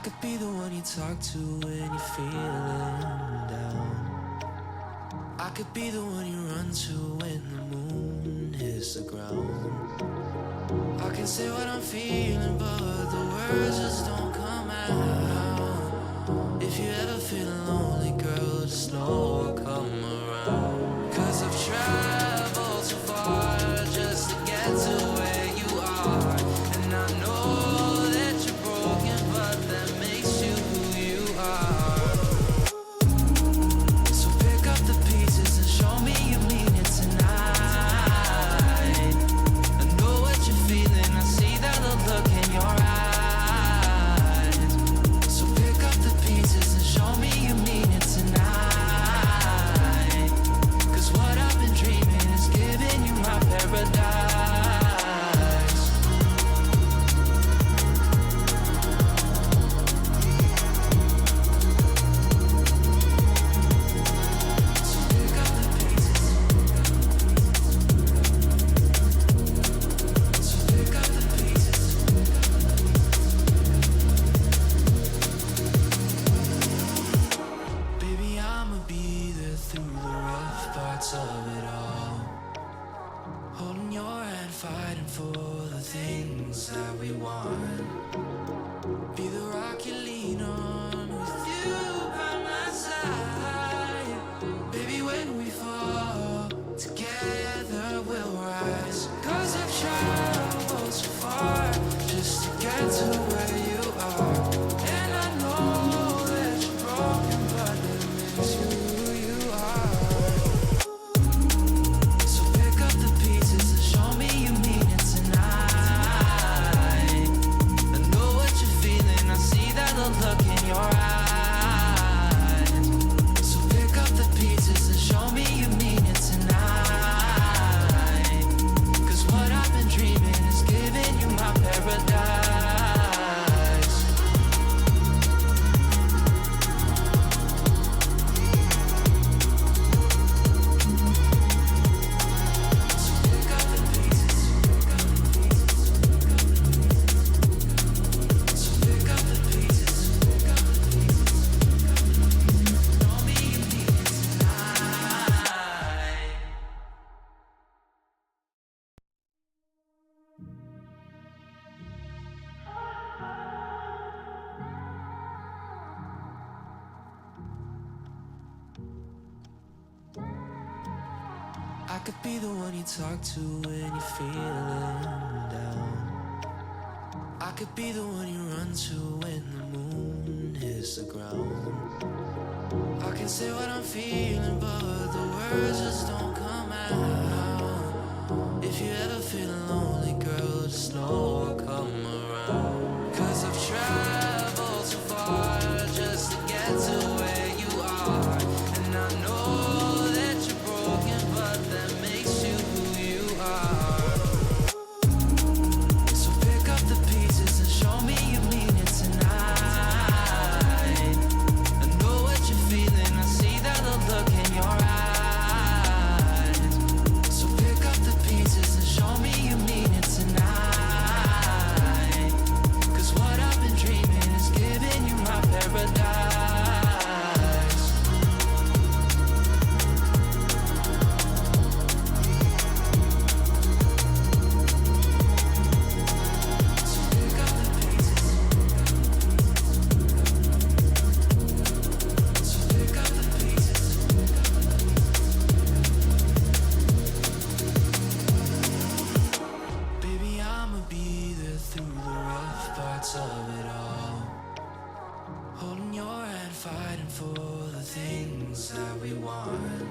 could be the one you talk to when you're feeling down. I could be the one you run to when the moon hits the ground. I can say what I'm feeling, but the words just don't come out. If you ever feeling lonely, girl, just know I'll come around. 'Cause I've traveled so far just to get to where you are. And I know that you're broken, but that makes you who you are. So pick up the pieces and show me you mean it tonight. I know what you're feeling, I see that look in your eyes. So pick up the pieces and show me you mean it tonight. 'Cause what I've been dreaming is giving you my paradise. So pick up the pieces. So pick up the pieces. Baby, I'ma be there through the rough parts of it all. Holding your hand, fighting for the things that we want. Be the rock you lean on with you by my side. Baby, when we fall, together we'll rise. 'Cause I've traveled so far just to get to where you are. And I know that you're broken, but that makes you who you are. So pick up the pieces and show me you mean it tonight. I know what you're feeling, I see that look in your eyes. So pick up the pieces and show me you mean it tonight. 'Cause what I've been dreaming is giving you my paradise. So pick up the pieces. So pick up the pieces. Show me you mean it tonight. I could be the one you talk to when you're feeling down. I could be the one you run to when the moon hits the ground. I can say what I'm feeling, but the words just don't come out. If you ever feeling lonely, girl, just know I'll come around. 'Cause I've traveled so far just to get to where you are. And I know that you're broken, but that makes you who you are. So pick up the pieces and show me you mean it tonight. I know what you're feeling, I see that look in your eyes. So pick up the pieces and show me you mean it tonight. 'Cause what I've been dreaming is giving you my paradise. So pick up the pieces. So pick up the pieces. Baby, I'ma be there through the rough parts of it all. Holding your hand, fighting for the things that we want.